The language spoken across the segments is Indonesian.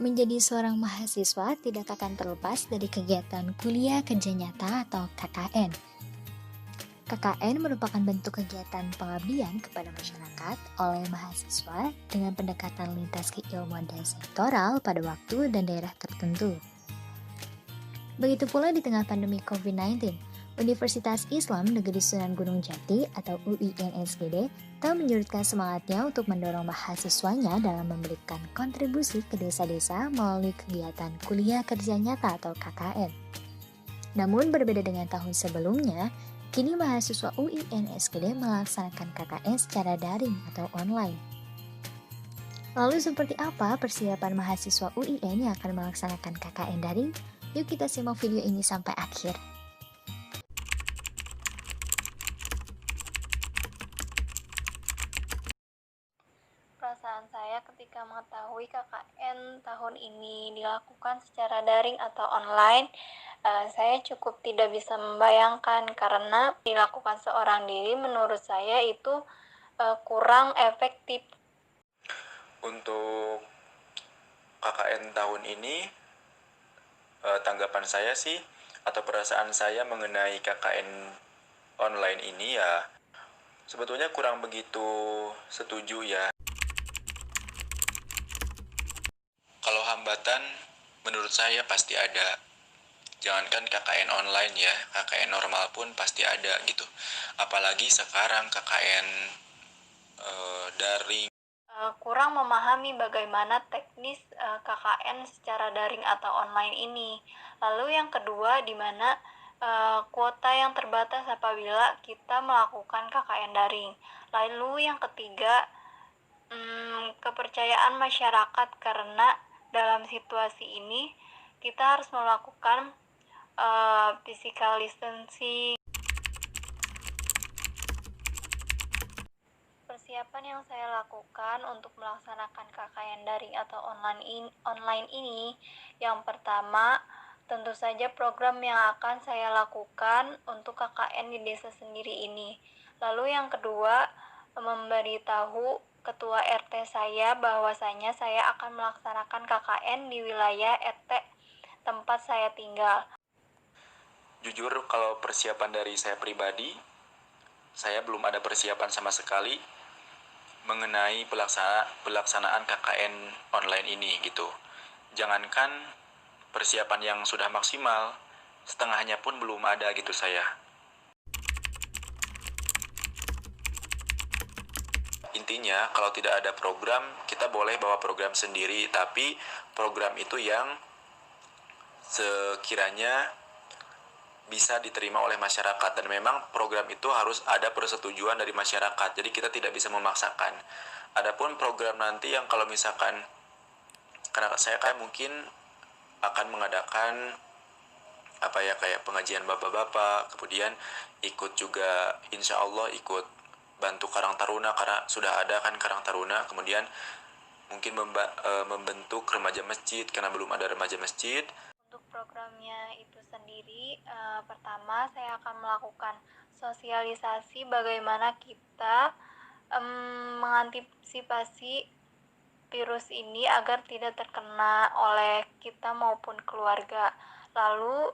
Menjadi seorang mahasiswa tidak akan terlepas dari kegiatan kuliah kerja nyata atau KKN. KKN merupakan bentuk kegiatan pengabdian kepada masyarakat oleh mahasiswa dengan pendekatan lintas keilmuan dan sektoral pada waktu dan daerah tertentu. Begitu pula di tengah pandemi COVID-19, Universitas Islam Negeri Sunan Gunung Jati atau UINSGD tak menyurutkan semangatnya untuk mendorong mahasiswanya dalam memberikan kontribusi ke desa-desa melalui kegiatan kuliah kerja nyata atau KKN. Namun berbeda dengan tahun sebelumnya, kini mahasiswa UINSGD melaksanakan KKN secara daring atau online. Lalu seperti apa persiapan mahasiswa UIN yang akan melaksanakan KKN daring? Yuk kita simak video ini sampai akhir. Perasaan saya ketika mengetahui KKN tahun ini dilakukan secara daring atau online, saya cukup tidak bisa membayangkan karena dilakukan seorang diri menurut saya itu kurang efektif. Untuk KKN tahun ini, tanggapan saya sih atau perasaan saya mengenai KKN online ini ya sebetulnya kurang begitu setuju ya. Kalau hambatan menurut saya pasti ada. Jangankan KKN online ya, KKN normal pun pasti ada gitu. Apalagi sekarang KKN daring. Kurang memahami bagaimana teknis KKN secara daring atau online ini. Lalu yang kedua, di mana kuota yang terbatas apabila kita melakukan KKN daring. Lalu yang ketiga, kepercayaan masyarakat karena dalam situasi ini kita harus melakukan physical distancing. Persiapan yang saya lakukan untuk melaksanakan KKN daring atau online ini, yang pertama, tentu saja program yang akan saya lakukan untuk KKN di desa sendiri ini. Lalu yang kedua, memberitahu ketua RT saya bahwasanya saya akan melaksanakan KKN di wilayah RT tempat saya tinggal. Jujur kalau persiapan dari saya pribadi, saya belum ada persiapan sama sekali mengenai pelaksanaan KKN online ini gitu. Jangankan persiapan yang sudah maksimal, setengahnya pun belum ada gitu saya. Intinya kalau tidak ada program, kita boleh bawa program sendiri, tapi program itu yang sekiranya bisa diterima oleh masyarakat, dan memang program itu harus ada persetujuan dari masyarakat, jadi kita tidak bisa memaksakan. Adapun program nanti yang kalau misalkan, karena saya kan mungkin akan mengadakan kayak pengajian bapak-bapak, kemudian ikut juga insya Allah ikut bantu Karang Taruna karena sudah ada kan Karang Taruna, kemudian mungkin membentuk remaja masjid karena belum ada remaja masjid. Untuk programnya itu sendiri, pertama saya akan melakukan sosialisasi bagaimana kita mengantisipasi virus ini agar tidak terkena oleh kita maupun keluarga. Lalu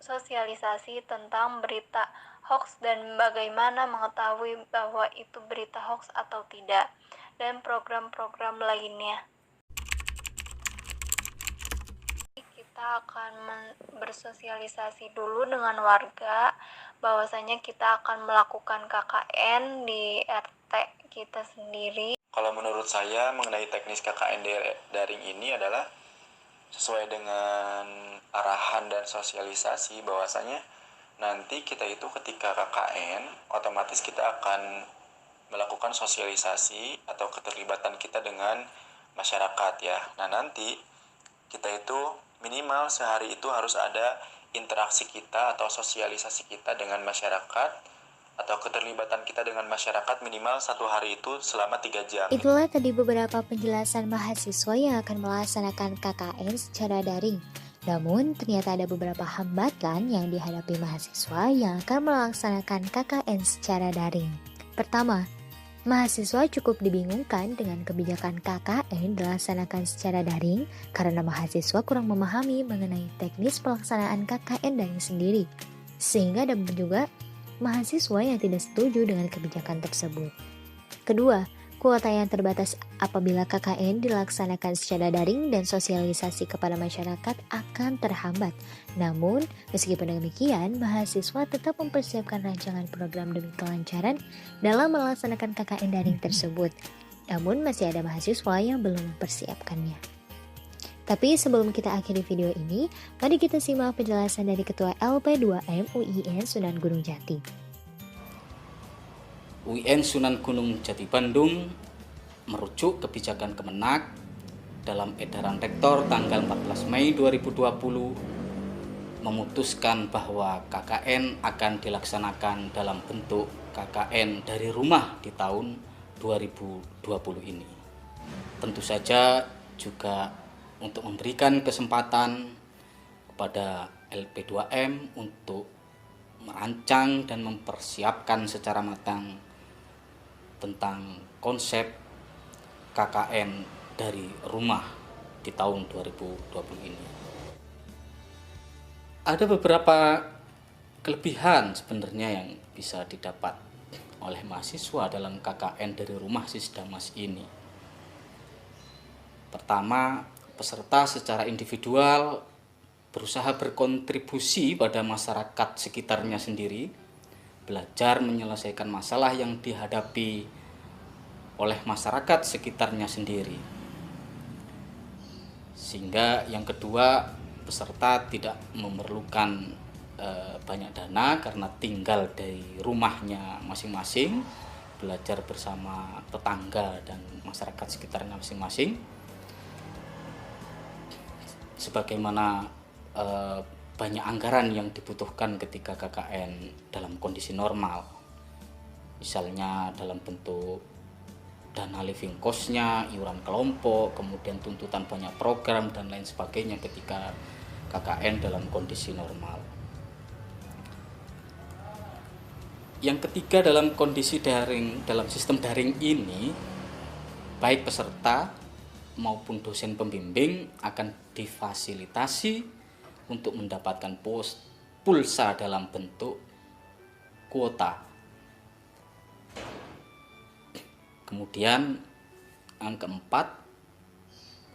sosialisasi tentang berita hoax dan bagaimana mengetahui bahwa itu berita hoax atau tidak, dan program-program lainnya. Kita akan bersosialisasi dulu dengan warga bahwasanya kita akan melakukan KKN di RT kita sendiri. Kalau menurut saya mengenai teknis KKN daring ini adalah sesuai dengan arahan dan sosialisasi bahwasanya nanti kita itu ketika KKN otomatis kita akan melakukan sosialisasi atau keterlibatan kita dengan masyarakat ya. Nah nanti kita itu minimal sehari itu harus ada interaksi kita atau sosialisasi kita dengan masyarakat atau keterlibatan kita dengan masyarakat minimal 1 hari itu selama 3 jam. Itulah tadi beberapa penjelasan mahasiswa yang akan melaksanakan KKN secara daring. Namun ternyata ada beberapa hambatan yang dihadapi mahasiswa yang akan melaksanakan KKN secara daring. Pertama, Mahasiswa cukup dibingungkan dengan kebijakan KKN dilaksanakan secara daring karena mahasiswa kurang memahami mengenai teknis pelaksanaan KKN daring sendiri. Sehingga ada juga mahasiswa yang tidak setuju dengan kebijakan tersebut. Kedua, kuota yang terbatas apabila KKN dilaksanakan secara daring dan sosialisasi kepada masyarakat akan terhambat. Namun, meskipun demikian, mahasiswa tetap mempersiapkan rancangan program demi kelancaran dalam melaksanakan KKN daring tersebut. Namun, masih ada mahasiswa yang belum mempersiapkannya. Tapi sebelum kita akhiri video ini, mari kita simak penjelasan dari Ketua LP2M UIN Sunan Gunung Jati. UIN Sunan Gunung Jati Bandung merujuk kebijakan Kemenak dalam edaran Rektor tanggal 14 Mei 2020 memutuskan bahwa KKN akan dilaksanakan dalam bentuk KKN dari rumah di tahun 2020 ini. Tentu saja juga untuk memberikan kesempatan kepada LP2M untuk merancang dan mempersiapkan secara matang tentang konsep KKN dari rumah di tahun 2020 ini. Ada beberapa kelebihan sebenarnya yang bisa didapat oleh mahasiswa dalam KKN dari rumah Sisdamas ini. Pertama, peserta secara individual berusaha berkontribusi pada masyarakat sekitarnya sendiri, belajar menyelesaikan masalah yang dihadapi oleh masyarakat sekitarnya sendiri. Sehingga yang kedua, peserta tidak memerlukan banyak dana karena tinggal dari rumahnya masing-masing, belajar bersama tetangga dan masyarakat sekitarnya masing-masing. Sebagaimana banyak anggaran yang dibutuhkan ketika KKN dalam kondisi normal, misalnya dalam bentuk dana living cost-nya, iuran kelompok, kemudian tuntutan banyak program dan lain sebagainya ketika KKN dalam kondisi normal. Yang ketiga, dalam kondisi daring, dalam sistem daring ini, baik peserta maupun dosen pembimbing akan difasilitasi untuk mendapatkan pulsa dalam bentuk kuota. Kemudian yang keempat,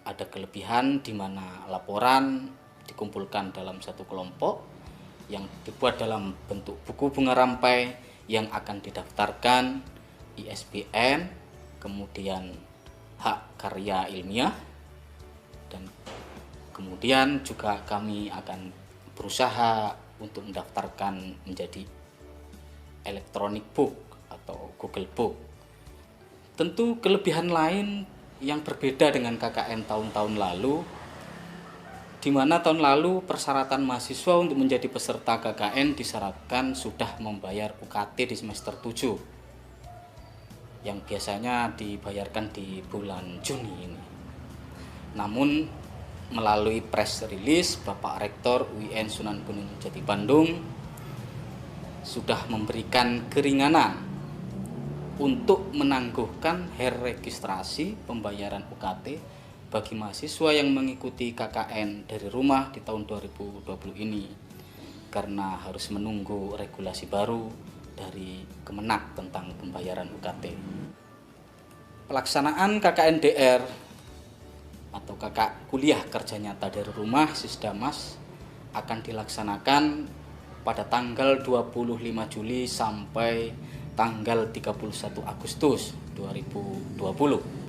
ada kelebihan di mana laporan dikumpulkan dalam satu kelompok yang dibuat dalam bentuk buku bunga rampai yang akan didaftarkan ISBN, kemudian hak karya ilmiah, dan kemudian juga kami akan berusaha untuk mendaftarkan menjadi electronic book atau Google Book. Tentu kelebihan lain yang berbeda dengan KKN tahun-tahun lalu, di mana tahun lalu persyaratan mahasiswa untuk menjadi peserta KKN disyaratkan sudah membayar UKT di semester 7 yang biasanya dibayarkan di bulan Juni ini. Namun melalui press release, Bapak Rektor UIN Sunan Gunung Jati Bandung sudah memberikan keringanan untuk menangguhkan registrasi pembayaran UKT bagi mahasiswa yang mengikuti KKN dari rumah di tahun 2020 ini, karena harus menunggu regulasi baru dari Kemenak tentang pembayaran UKT. Pelaksanaan KKN DR atau kuliah kerja nyata dari rumah Sisdamas akan dilaksanakan pada tanggal 25 Juli sampai tanggal 31 Agustus 2020.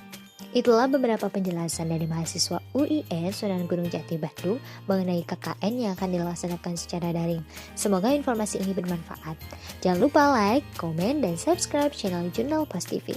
Itulah beberapa penjelasan dari mahasiswa UIN Sunan Gunung Jati Bandung mengenai KKN yang akan dilaksanakan secara daring. Semoga informasi ini bermanfaat. Jangan lupa like, komen, dan subscribe channel Jurnal Pos TV.